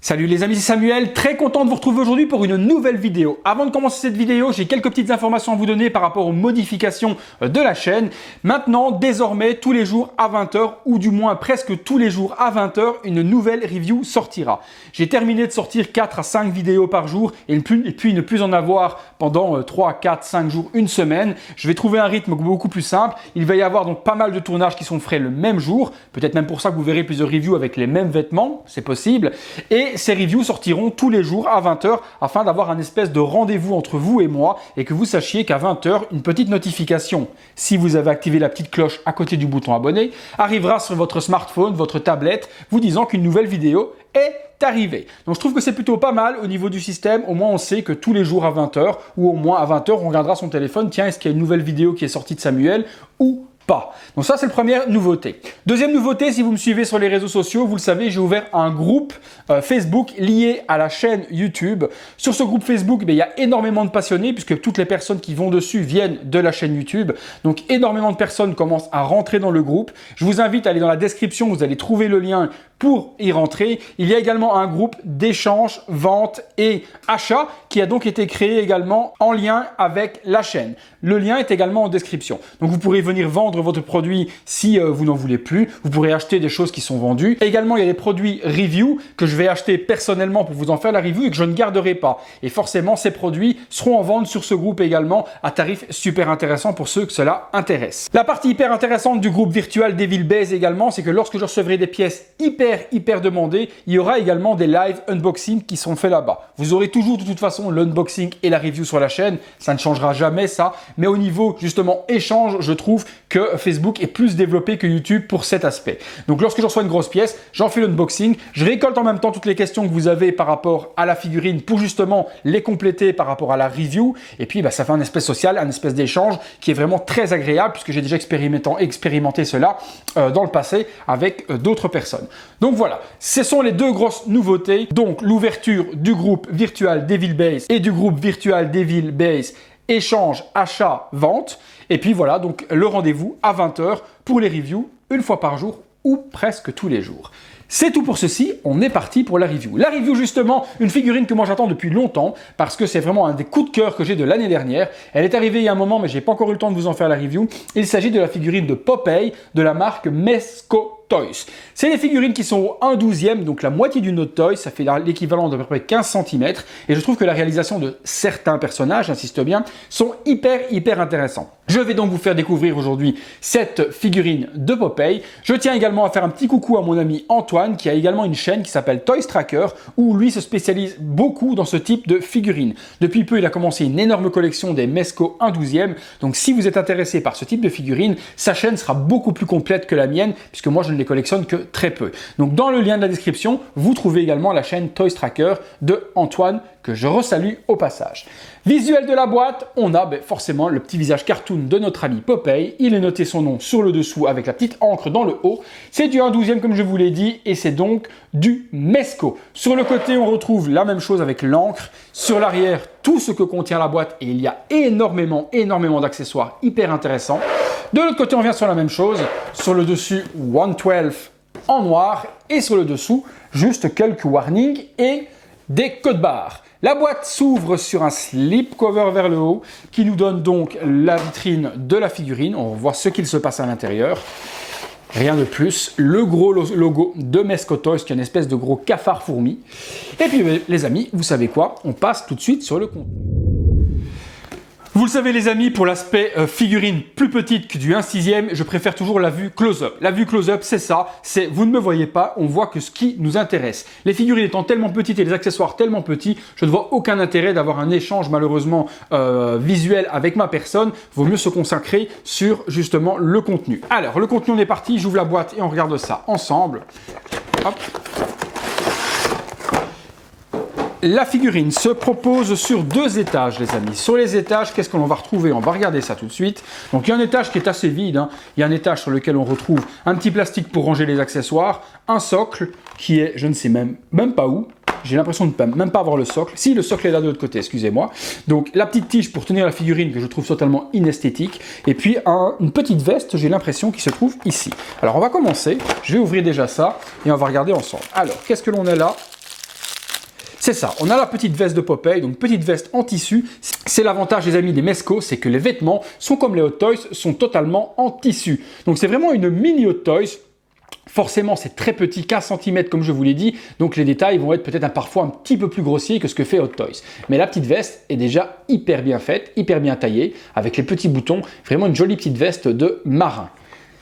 Salut les amis, c'est Samuel, très content de vous retrouver aujourd'hui pour une nouvelle vidéo. Avant de commencer cette vidéo, j'ai quelques petites informations à vous donner par rapport aux modifications de la chaîne. Maintenant, désormais, tous les jours à 20h, ou du moins presque tous les jours à 20h, une nouvelle review sortira. J'ai terminé de sortir 4 à 5 vidéos par jour et puis ne plus en avoir pendant 3, 4, 5 jours, une semaine. Je vais trouver un rythme beaucoup plus simple. Il va y avoir donc pas mal de tournages qui sont faits le même jour. Peut-être même pour ça que vous verrez plusieurs reviews avec les mêmes vêtements, c'est possible. Et ces reviews sortiront tous les jours à 20h afin d'avoir un espèce de rendez-vous entre vous et moi et que vous sachiez qu'à 20h, une petite notification, si vous avez activé la petite cloche à côté du bouton abonné, arrivera sur votre smartphone, votre tablette, vous disant qu'une nouvelle vidéo est arrivée. Donc je trouve que c'est plutôt pas mal au niveau du système. Au moins on sait que tous les jours à 20h ou au moins à 20h, on regardera son téléphone. Tiens, est-ce qu'il y a une nouvelle vidéo qui est sortie de Samuel ou pas. Donc ça, c'est la première nouveauté. Deuxième nouveauté, si vous me suivez sur les réseaux sociaux, vous le savez, j'ai ouvert un groupe Facebook lié à la chaîne YouTube. Sur ce groupe Facebook, il y a énormément de passionnés puisque toutes les personnes qui vont dessus viennent de la chaîne YouTube. Donc énormément de personnes commencent à rentrer dans le groupe. Je vous invite à aller dans la description, vous allez trouver le lien pour y rentrer. Il y a également un groupe d'échange, vente et achat qui a donc été créé également en lien avec la chaîne. Le lien est également en description. Donc vous pourrez venir vendre votre produit si vous n'en voulez plus. Vous pourrez acheter des choses qui sont vendues. Également, il y a des produits review que je vais acheter personnellement pour vous en faire la review et que je ne garderai pas. Et forcément, ces produits seront en vente sur ce groupe également à tarif super intéressant pour ceux que cela intéresse. La partie hyper intéressante du groupe Virtual Devil Base également, c'est que lorsque je recevrai des pièces hyper demandées, il y aura également des live unboxing qui sont faits là-bas. Vous aurez toujours de toute façon l'unboxing et la review sur la chaîne. Ça ne changera jamais ça. Mais au niveau justement échange, je trouve que Facebook est plus développé que YouTube pour cet aspect. Donc lorsque je reçois une grosse pièce, j'en fais l'unboxing, je récolte en même temps toutes les questions que vous avez par rapport à la figurine pour justement les compléter par rapport à la review. Et puis ça fait un espèce social, un espèce d'échange qui est vraiment très agréable puisque j'ai déjà expérimenté cela dans le passé avec d'autres personnes. Donc voilà, ce sont les deux grosses nouveautés. Donc l'ouverture du groupe Virtual Devil Base et du groupe Virtual Devil Base échange, achat, vente. Et puis voilà, donc le rendez-vous à 20h pour les reviews, une fois par jour ou presque tous les jours. C'est tout pour ceci, on est parti pour la review. La review justement, une figurine que moi j'attends depuis longtemps parce que c'est vraiment un des coups de cœur que j'ai de l'année dernière. Elle est arrivée il y a un moment mais j'ai pas encore eu le temps de vous en faire la review. Il s'agit de la figurine de Popeye de la marque Mezco Toys. C'est des figurines qui sont au 1/12e, donc la moitié d'une autre toy, ça fait l'équivalent d'à peu près 15 cm. Et je trouve que la réalisation de certains personnages, j'insiste bien, sont hyper intéressants. Je vais donc vous faire découvrir aujourd'hui cette figurine de Popeye. Je tiens également à faire un petit coucou à mon ami Antoine qui a également une chaîne qui s'appelle Toys Tracker où lui se spécialise beaucoup dans ce type de figurines. Depuis peu, il a commencé une énorme collection des Mezco 1/12e. Donc si vous êtes intéressé par ce type de figurine, sa chaîne sera beaucoup plus complète que la mienne puisque moi je ne les collectionne que très peu. Donc dans le lien de la description, vous trouvez également la chaîne Toys Tracker de Antoine que je resalue au passage. Visuel de la boîte, on a forcément le petit visage cartoon de notre ami Popeye. Il est noté son nom sur le dessous avec la petite encre dans le haut. C'est du 1/12e comme je vous l'ai dit et c'est donc du Mezco. Sur le côté, on retrouve la même chose avec l'encre. Sur l'arrière, tout ce que contient la boîte et il y a énormément d'accessoires hyper intéressants. De l'autre côté, on vient sur la même chose. Sur le dessus, 1/12 en noir et sur le dessous, juste quelques warnings et des codes barres. La boîte s'ouvre sur un slip cover vers le haut qui nous donne donc la vitrine de la figurine. On voit ce qu'il se passe à l'intérieur. Rien de plus. Le gros logo de Mezco Toys qui est une espèce de gros cafard fourmi. Et puis les amis, vous savez quoi? On passe tout de suite sur le contenu. Vous le savez les amis, pour l'aspect figurine plus petite que du 1/6e, je préfère toujours la vue close-up. La vue close-up, c'est ça, c'est vous ne me voyez pas, on voit que ce qui nous intéresse. Les figurines étant tellement petites et les accessoires tellement petits, je ne vois aucun intérêt d'avoir un échange malheureusement visuel avec ma personne. Vaut mieux se consacrer sur justement le contenu. Alors, le contenu, on est parti, j'ouvre la boîte et on regarde ça ensemble. Hop. La figurine se propose sur 2 étages, les amis. Sur les étages, qu'est-ce que l'on va retrouver? On va regarder ça tout de suite. Donc, il y a un étage qui est assez vide. Il y a un étage sur lequel on retrouve un petit plastique pour ranger les accessoires, un socle qui est, je ne sais même pas où. J'ai l'impression de ne même pas avoir le socle. Si, le socle est là de l'autre côté, excusez-moi. Donc, la petite tige pour tenir la figurine que je trouve totalement inesthétique. Et puis, une petite veste, j'ai l'impression, qui se trouve ici. Alors, on va commencer. Je vais ouvrir déjà ça et on va regarder ensemble. Alors, qu'est-ce que l'on a là? C'est ça, on a la petite veste de Popeye, donc petite veste en tissu. C'est l'avantage les amis des Mezco, c'est que les vêtements sont comme les Hot Toys, sont totalement en tissu. Donc c'est vraiment une mini Hot Toys. Forcément, c'est très petit, 15 cm comme je vous l'ai dit, donc les détails vont être peut-être parfois un petit peu plus grossiers que ce que fait Hot Toys. Mais la petite veste est déjà hyper bien faite, hyper bien taillée, avec les petits boutons, vraiment une jolie petite veste de marin.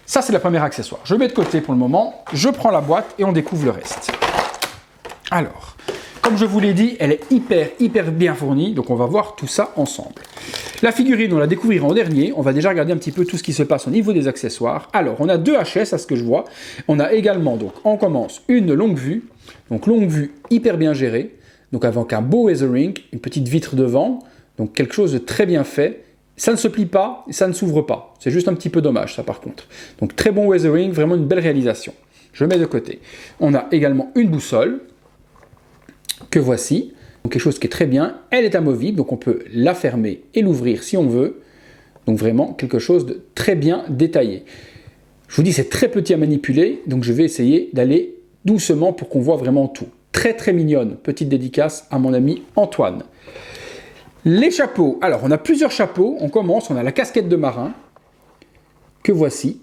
Ça, c'est le premier accessoire. Je le mets de côté pour le moment, je prends la boîte et on découvre le reste. Alors, comme je vous l'ai dit, elle est hyper bien fournie, donc on va voir tout ça ensemble. La figurine, on la découvrira en dernier. On va déjà regarder un petit peu tout ce qui se passe au niveau des accessoires. Alors, on a deux HS à ce que je vois. On a également, donc, on commence une longue vue. Donc, longue vue hyper bien gérée. Donc, avec un beau weathering, une petite vitre devant. Donc, quelque chose de très bien fait. Ça ne se plie pas et ça ne s'ouvre pas. C'est juste un petit peu dommage, ça, par contre. Donc, très bon weathering, vraiment une belle réalisation. Je mets de côté. On a également une boussole que voici. Donc quelque chose qui est très bien, elle est amovible, donc on peut la fermer et l'ouvrir si on veut. Donc vraiment quelque chose de très bien détaillé. Je vous dis, c'est très petit à manipuler, donc je vais essayer d'aller doucement pour qu'on voit vraiment tout. Très mignonne, petite dédicace à mon ami Antoine. Les chapeaux, alors on a plusieurs chapeaux, on commence, on a la casquette de marin, que voici.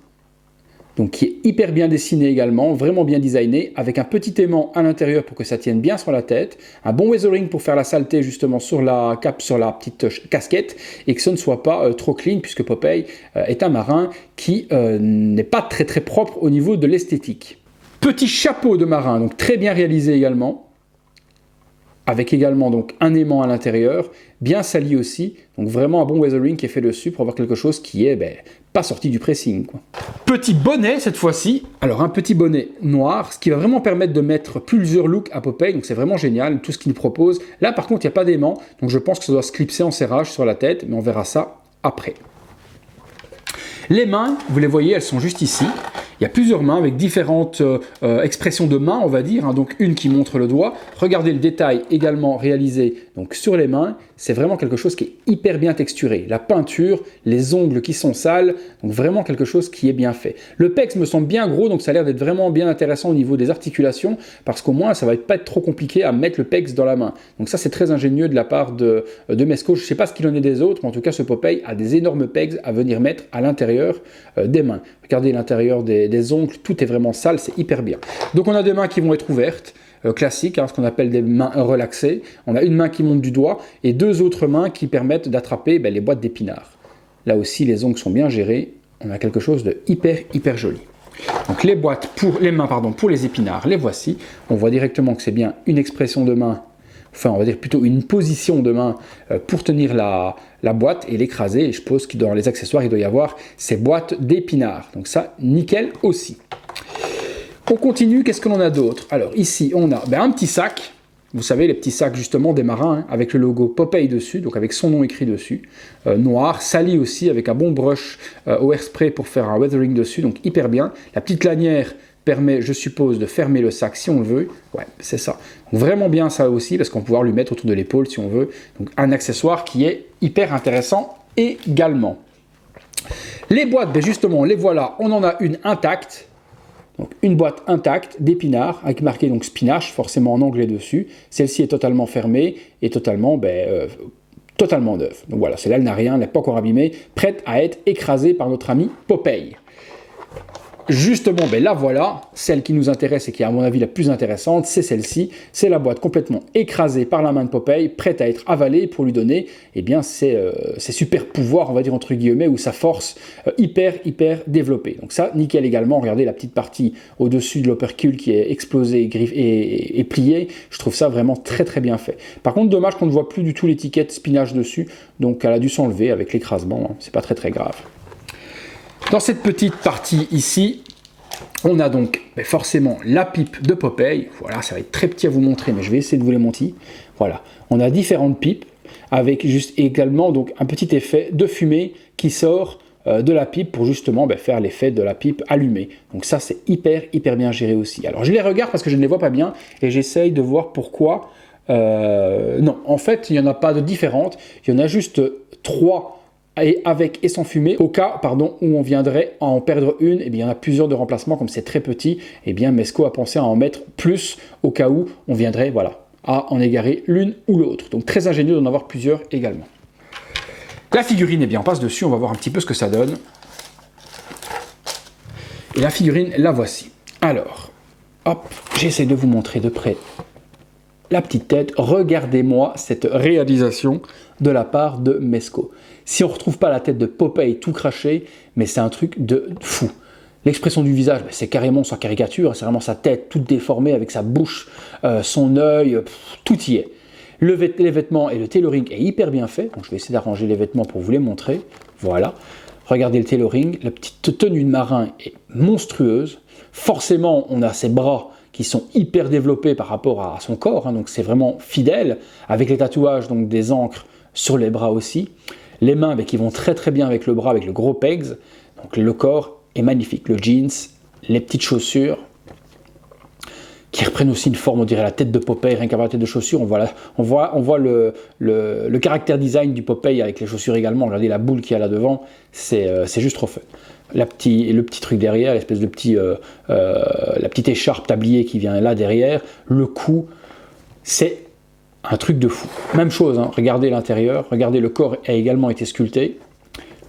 Donc qui est hyper bien dessiné également, vraiment bien designé, avec un petit aimant à l'intérieur pour que ça tienne bien sur la tête, un bon weathering pour faire la saleté justement sur la cape, sur la petite casquette, et que ce ne soit pas trop clean, puisque Popeye est un marin qui n'est pas très propre au niveau de l'esthétique. Petit chapeau de marin, donc très bien réalisé également, avec également donc un aimant à l'intérieur, bien sali aussi, donc vraiment un bon weathering qui est fait dessus pour avoir quelque chose qui est pas sorti du pressing, quoi. Petit bonnet cette fois-ci, alors un petit bonnet noir, ce qui va vraiment permettre de mettre plusieurs looks à Popeye, donc c'est vraiment génial, tout ce qu'il propose. Là par contre il n'y a pas d'aimant, donc je pense que ça doit se clipser en serrage sur la tête, mais on verra ça après. Les mains, vous les voyez, elles sont juste ici. Il y a plusieurs mains avec différentes expressions de mains, on va dire, hein, donc une qui montre le doigt. Regardez le détail également réalisé donc, sur les mains. C'est vraiment quelque chose qui est hyper bien texturé. La peinture, les ongles qui sont sales, donc vraiment quelque chose qui est bien fait. Le pex me semble bien gros, donc ça a l'air d'être vraiment bien intéressant au niveau des articulations, parce qu'au moins ça va pas être trop compliqué à mettre le pex dans la main. Donc ça c'est très ingénieux de la part de Mezco. Je ne sais pas ce qu'il en est des autres, mais en tout cas ce Popeye a des énormes pegs à venir mettre à l'intérieur des mains. Regardez l'intérieur des ongles, tout est vraiment sale, c'est hyper bien. Donc on a des mains qui vont être ouvertes, classiques, hein, ce qu'on appelle des mains relaxées. On a une main qui monte du doigt et deux autres mains qui permettent d'attraper les boîtes d'épinards. Là aussi les ongles sont bien gérés, on a quelque chose de hyper joli. Donc les boîtes pour les mains, pour les épinards, les voici. On voit directement que c'est bien une expression de main, enfin on va dire plutôt une position de main pour tenir la boîte et l'écraser. Et je suppose que dans les accessoires il doit y avoir ces boîtes d'épinards. Donc ça, nickel aussi. On continue, qu'est-ce que l'on a d'autre? Alors ici on a un petit sac, vous savez les petits sacs justement des marins, hein, avec le logo Popeye dessus, donc avec son nom écrit dessus, noir, sali aussi avec un bon brush au airspray pour faire un weathering dessus, donc hyper bien. La petite lanière permet, je suppose, de fermer le sac si on le veut. Ouais, c'est ça. Donc, vraiment bien ça aussi, parce qu'on va pouvoir lui mettre autour de l'épaule si on veut. Donc un accessoire qui est hyper intéressant également. Les boîtes, justement, les voilà. On en a une intacte. Donc une boîte intacte d'épinards avec marqué donc spinach, forcément en anglais dessus. Celle-ci est totalement fermée et totalement totalement neuve. Donc voilà, celle-là elle n'a rien, elle n'est pas encore abîmée, prête à être écrasée par notre ami Popeye. Justement, la voilà, celle qui nous intéresse et qui est à mon avis la plus intéressante, c'est celle-ci. C'est la boîte complètement écrasée par la main de Popeye, prête à être avalée pour lui donner ses super pouvoirs, on va dire entre guillemets, ou sa force hyper développée. Donc ça, nickel également. Regardez la petite partie au-dessus de l'opercule qui est explosée et pliée. Je trouve ça vraiment très bien fait. Par contre, dommage qu'on ne voit plus du tout l'étiquette spinach dessus, donc elle a dû s'enlever avec l'écrasement, hein. C'est pas très grave. Dans cette petite partie ici, on a donc forcément la pipe de Popeye. Voilà, ça va être très petit à vous montrer, mais je vais essayer de vous les montrer. Voilà, on a différentes pipes avec juste également donc un petit effet de fumée qui sort de la pipe pour justement faire l'effet de la pipe allumée. Donc ça, c'est hyper bien géré aussi. Alors je les regarde parce que je ne les vois pas bien et j'essaye de voir pourquoi. Non, en fait, il n'y en a pas de différentes. Il y en a juste 3 et avec et sans fumée. Au cas où on viendrait à en perdre une, il y en a plusieurs de remplacements, comme c'est très petit, Mezco a pensé à en mettre plus au cas où on viendrait à en égarer l'une ou l'autre. Donc très ingénieux d'en avoir plusieurs également. La figurine, eh bien, on passe dessus, on va voir un petit peu ce que ça donne. Et la figurine, la voici. Alors, hop, j'essaie de vous montrer de près la petite tête. Regardez-moi cette réalisation de la part de Mezco. Si on ne retrouve pas la tête de Popeye tout craché, mais c'est un truc de fou. L'expression du visage, c'est carrément sa caricature, c'est vraiment sa tête toute déformée avec sa bouche, son œil, tout y est. Les vêtements et le tailoring est hyper bien fait, donc je vais essayer d'arranger les vêtements pour vous les montrer. Voilà, regardez le tailoring, la petite tenue de marin est monstrueuse. Forcément, on a ses bras qui sont hyper développés par rapport à son corps, hein, donc c'est vraiment fidèle, avec les tatouages, donc des encres sur les bras aussi. Les mains qui vont très très bien avec le bras, avec le gros pegs, donc le corps est magnifique. Le jeans, les petites chaussures, qui reprennent aussi une forme, on dirait la tête de Popeye, rien qu'avec la tête de chaussures, on voit le caractère design du Popeye avec les chaussures également. Regardez la boule qu'il y a là devant, c'est juste trop fun. Le petit truc derrière, l'espèce de la petite écharpe tablier qui vient là derrière, le cou, c'est un truc de fou. Même chose, hein, regardez l'intérieur, regardez le corps a également été sculpté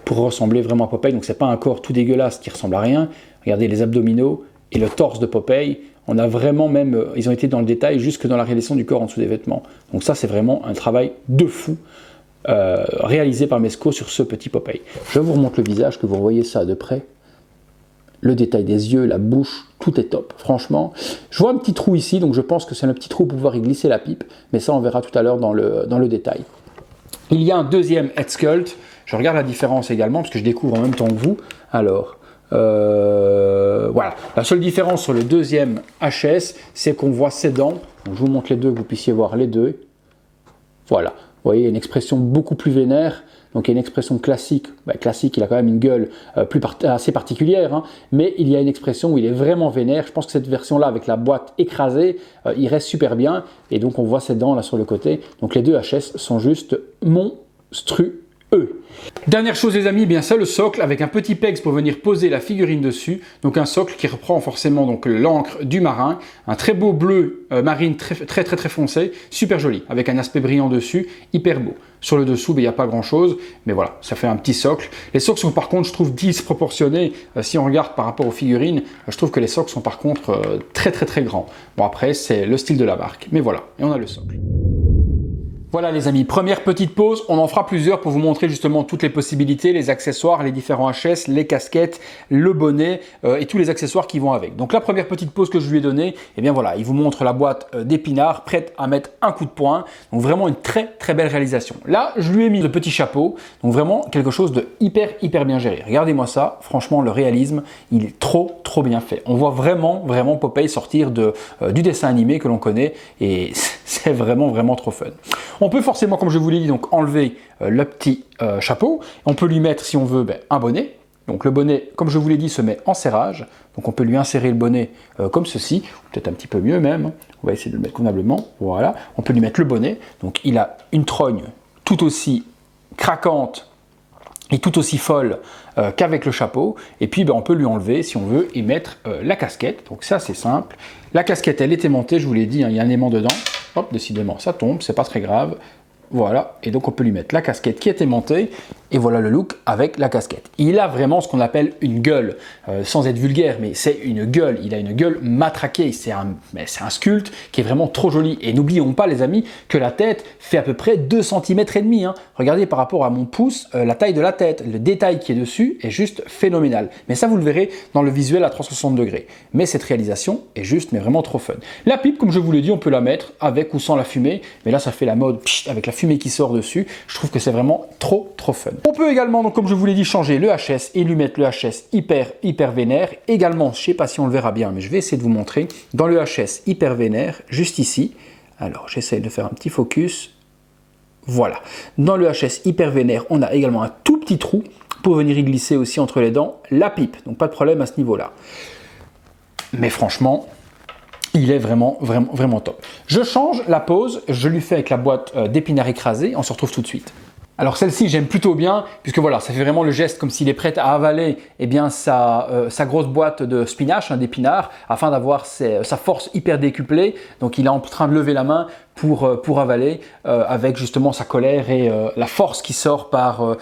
pour ressembler vraiment à Popeye, donc c'est pas un corps tout dégueulasse qui ressemble à rien. Regardez les abdominaux et le torse de Popeye, on a vraiment même, ils ont été dans le détail jusque dans la réalisation du corps en dessous des vêtements. Donc ça c'est vraiment un travail de fou réalisé par Mezco sur ce petit Popeye. Je vous remonte le visage, que vous voyez ça de près. Le détail des yeux, la bouche, tout est top. Franchement, je vois un petit trou ici, donc je pense que c'est un petit trou pour pouvoir y glisser la pipe, mais ça on verra tout à l'heure dans le détail. Il y a un deuxième head sculpt. Je regarde la différence également, parce que je découvre en même temps que vous. Alors, voilà. La seule différence sur le deuxième HS, c'est qu'on voit ses dents. Donc, je vous montre les deux, que vous puissiez voir les deux. Voilà. Vous voyez, une expression beaucoup plus vénère. Donc, il y a une expression classique. Classique, il a quand même une gueule assez particulière. Hein, mais il y a une expression où il est vraiment vénère. Je pense que cette version-là, avec la boîte écrasée, il reste super bien. Et donc, on voit ses dents là sur le côté. Donc, les deux HS sont juste monstrueux. Dernière chose les amis, bien c'est le socle avec un petit pegs pour venir poser la figurine dessus. Donc un socle qui reprend forcément donc l'encre du marin, un très beau bleu marine très foncé, super joli, avec un aspect brillant dessus, hyper beau. Sur le dessous, il n'y a pas grand chose, mais voilà, ça fait un petit socle. Les socles sont par contre, je trouve, disproportionnés. Si on regarde par rapport aux figurines, je trouve que les socles sont par contre très grands. Bon après, c'est le style de la marque, mais voilà, et on a le socle. Voilà les amis, première petite pause, on en fera plusieurs pour vous montrer justement toutes les possibilités, les accessoires, les différents HS, les casquettes, le bonnet et tous les accessoires qui vont avec. Donc la première petite pause que je lui ai donnée, eh bien voilà, il vous montre la boîte d'épinards prête à mettre un coup de poing. Donc vraiment une très belle réalisation. Là, je lui ai mis le petit chapeau, donc vraiment quelque chose de hyper bien géré. Regardez-moi ça, franchement le réalisme, il est trop bien fait. On voit vraiment Popeye sortir du dessin animé que l'on connaît et c'est vraiment trop fun. On peut forcément, comme je vous l'ai dit, donc enlever le petit chapeau. On peut lui mettre, si on veut, un bonnet. Donc le bonnet, comme je vous l'ai dit, se met en serrage. Donc on peut lui insérer le bonnet comme ceci, peut-être un petit peu mieux même. On va essayer de le mettre convenablement. Voilà. On peut lui mettre le bonnet. Donc il a une trogne tout aussi craquante et tout aussi folle qu'avec le chapeau. Et puis on peut lui enlever, si on veut, et mettre la casquette. Donc ça, c'est simple. La casquette, elle est aimantée, je vous l'ai dit, hein, il y a un aimant dedans. Hop, décidément, ça tombe, c'est pas très grave. Voilà, et donc on peut lui mettre la casquette qui est aimantée, et voilà le look avec la casquette. Il a vraiment ce qu'on appelle une gueule, sans être vulgaire, mais c'est une gueule, il a une gueule matraquée, c'est un sculpte qui est vraiment trop joli. Et n'oublions pas les amis, que la tête fait à peu près 2,5 cm. Hein. Regardez par rapport à mon pouce, la taille de la tête, le détail qui est dessus est juste phénoménal. Mais ça vous le verrez dans le visuel à 360 degrés. Mais cette réalisation est juste, mais vraiment trop fun. La pipe, comme je vous l'ai dit, on peut la mettre avec ou sans la fumée, mais là ça fait la mode avec la fumée qui sort dessus. Je trouve que c'est vraiment trop fun. On peut également, donc comme je vous l'ai dit, changer le HS et lui mettre le HS hyper vénère. Également, je sais pas si on le verra bien, mais je vais essayer de vous montrer. Dans le HS hyper vénère, juste ici, alors j'essaie de faire un petit focus. Voilà. Dans le HS hyper vénère, on a également un tout petit trou pour venir y glisser aussi entre les dents la pipe. Donc pas de problème à ce niveau-là. Mais franchement, il est vraiment top. Je change la pose, je lui fais avec la boîte d'épinards écrasés, on se retrouve tout de suite. Alors celle-ci, j'aime plutôt bien, puisque voilà, ça fait vraiment le geste comme s'il est prêt à avaler sa grosse boîte de spinach, d'épinards, afin d'avoir sa force hyper décuplée. Donc il est en train de lever la main pour avaler avec justement sa colère et la force qui sort par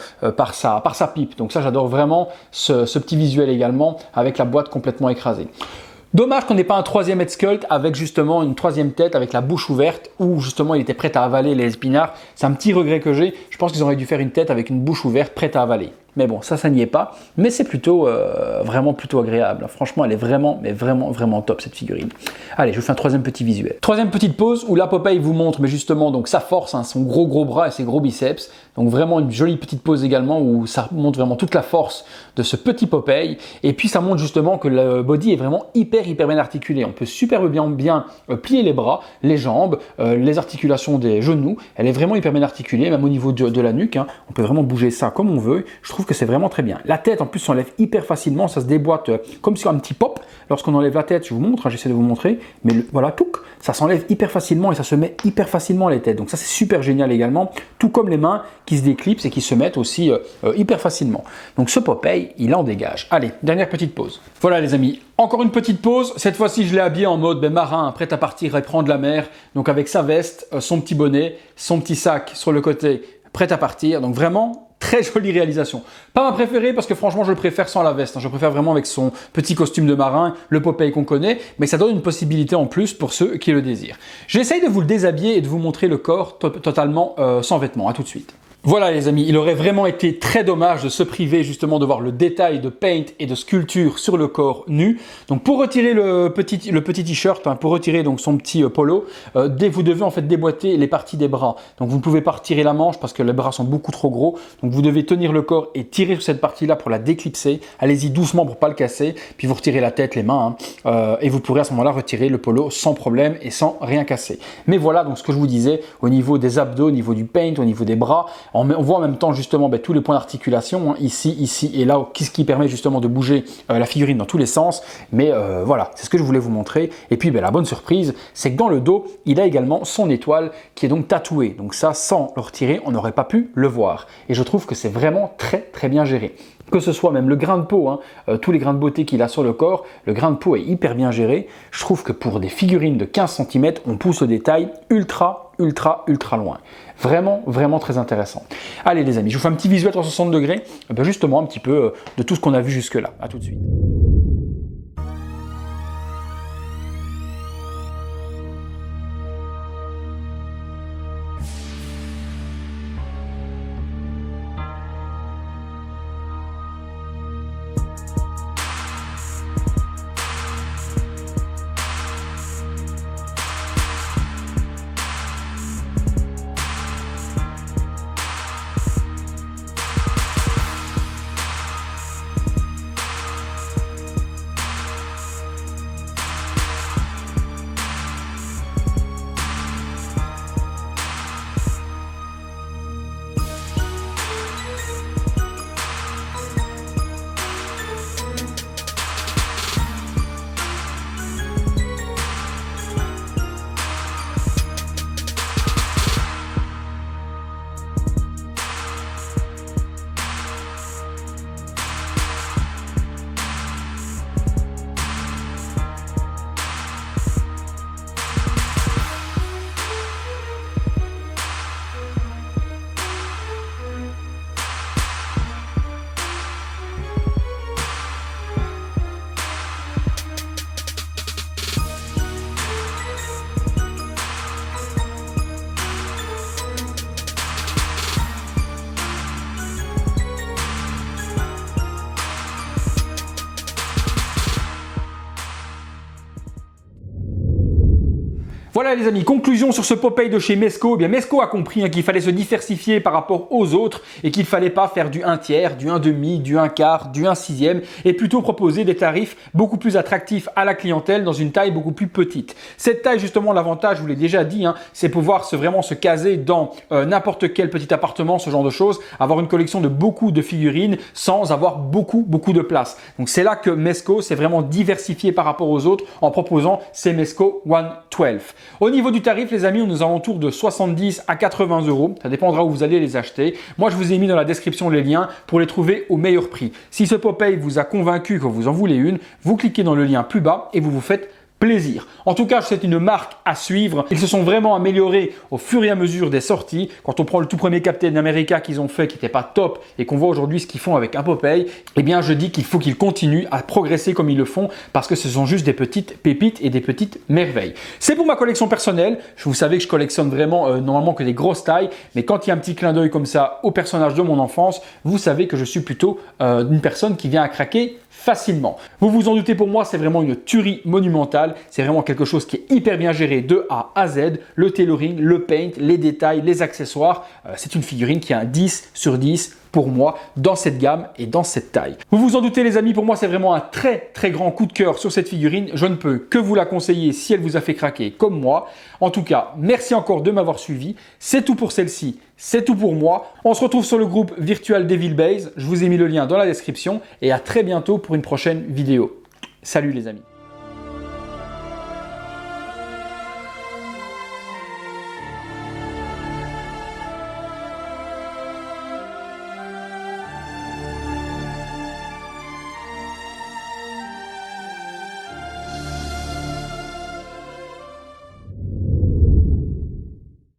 sa pipe. Donc ça, j'adore vraiment ce petit visuel également, avec la boîte complètement écrasée. Dommage qu'on n'ait pas un troisième head sculpt avec justement une troisième tête avec la bouche ouverte où justement il était prêt à avaler les épinards. C'est un petit regret que j'ai. Je pense qu'ils auraient dû faire une tête avec une bouche ouverte prête à avaler. Mais bon, ça n'y est pas. Mais c'est plutôt vraiment plutôt agréable. Franchement, elle est vraiment, mais vraiment top cette figurine. Allez, je vous fais un troisième petit visuel. Troisième petite pause où là Popeye vous montre mais justement donc sa force, son gros bras et ses gros biceps. Donc vraiment une jolie petite pause également où ça montre vraiment toute la force de ce petit Popeye. Et puis ça montre justement que le body est vraiment hyper bien articulé. On peut super bien plier les bras, les jambes, les articulations des genoux. Elle est vraiment hyper bien articulée, même au niveau de la nuque. On peut vraiment bouger ça comme on veut. Je trouve que c'est vraiment très bien. La tête en plus s'enlève hyper facilement, ça se déboîte comme sur un petit pop. Lorsqu'on enlève la tête, je vous montre, j'essaie de vous montrer, mais voilà, ça s'enlève hyper facilement et ça se met hyper facilement les têtes. Donc ça c'est super génial également, tout comme les mains qui se déclipsent et qui se mettent aussi hyper facilement. Donc ce Popeye, il en dégage. Allez, dernière petite pause. Voilà les amis, encore une petite pause. Cette fois-ci, je l'ai habillé en mode marin, prêt à partir et prendre la mer. Donc avec sa veste, son petit bonnet, son petit sac sur le côté, prêt à partir. Donc vraiment, très jolie réalisation. Pas ma préférée parce que franchement, je le préfère sans la veste. Je préfère vraiment avec son petit costume de marin, le Popeye qu'on connaît, mais ça donne une possibilité en plus pour ceux qui le désirent. J'essaye de vous le déshabiller et de vous montrer le corps totalement sans vêtements. À tout de suite. Voilà les amis, il aurait vraiment été très dommage de se priver justement de voir le détail de paint et de sculpture sur le corps nu. Donc pour retirer le petit t-shirt, pour retirer donc son petit polo, vous devez en fait déboîter les parties des bras. Donc vous ne pouvez pas retirer la manche parce que les bras sont beaucoup trop gros. Donc vous devez tenir le corps et tirer sur cette partie-là pour la déclipser. Allez-y doucement pour pas le casser. Puis vous retirez la tête, les mains et vous pourrez à ce moment-là retirer le polo sans problème et sans rien casser. Mais voilà donc ce que je vous disais au niveau des abdos, au niveau du paint, au niveau des bras. On voit en même temps justement tous les points d'articulation, ici et là, ce qui permet justement de bouger la figurine dans tous les sens. Mais voilà, c'est ce que je voulais vous montrer. Et puis la bonne surprise, c'est que dans le dos, il a également son étoile qui est donc tatouée. Donc ça, sans le retirer, on n'aurait pas pu le voir. Et je trouve que c'est vraiment très bien géré. Que ce soit même le grain de peau, tous les grains de beauté qu'il a sur le corps, le grain de peau est hyper bien géré. Je trouve que pour des figurines de 15 cm, on pousse le détail ultra loin. Vraiment très intéressant. Allez les amis, je vous fais un petit visuel 360 degrés, justement un petit peu de tout ce qu'on a vu jusque là. À tout de suite. Voilà les amis, conclusion sur ce Popeye de chez Mezco. Eh bien, Mezco a compris qu'il fallait se diversifier par rapport aux autres et qu'il ne fallait pas faire du 1/3, du 1/2, du 1/4, du 1/6 et plutôt proposer des tarifs beaucoup plus attractifs à la clientèle dans une taille beaucoup plus petite. Cette taille justement, l'avantage, je vous l'ai déjà dit, c'est pouvoir vraiment se caser dans n'importe quel petit appartement, ce genre de choses, avoir une collection de beaucoup de figurines sans avoir beaucoup de place. Donc c'est là que Mezco s'est vraiment diversifié par rapport aux autres en proposant ces Mezco 112. Au niveau du tarif, les amis, on nous alentours de 70 à 80 euros. Ça dépendra où vous allez les acheter. Moi, je vous ai mis dans la description les liens pour les trouver au meilleur prix. Si ce Popeye vous a convaincu que vous en voulez une, vous cliquez dans le lien plus bas et vous vous faites plaisir. En tout cas, c'est une marque à suivre. Ils se sont vraiment améliorés au fur et à mesure des sorties. Quand on prend le tout premier Captain America qu'ils ont fait, qui n'était pas top, et qu'on voit aujourd'hui ce qu'ils font avec un Popeye, eh bien, je dis qu'il faut qu'ils continuent à progresser comme ils le font, parce que ce sont juste des petites pépites et des petites merveilles. C'est pour ma collection personnelle. Vous savez que je collectionne vraiment normalement que des grosses tailles, mais quand il y a un petit clin d'œil comme ça au personnage de mon enfance, vous savez que je suis plutôt une personne qui vient à craquer facilement. Vous vous en doutez, pour moi, c'est vraiment une tuerie monumentale. C'est vraiment quelque chose qui est hyper bien géré de A à Z. Le tailoring, le paint, les détails, les accessoires. C'est une figurine qui a un 10 sur 10 pour moi dans cette gamme et dans cette taille. Vous vous en doutez, les amis, pour moi, c'est vraiment un très grand coup de cœur sur cette figurine. Je ne peux que vous la conseiller si elle vous a fait craquer comme moi. En tout cas, merci encore de m'avoir suivi. C'est tout pour celle-ci. C'est tout pour moi. On se retrouve sur le groupe virtuel Devil Base. Je vous ai mis le lien dans la description et à très bientôt pour une prochaine vidéo. Salut les amis.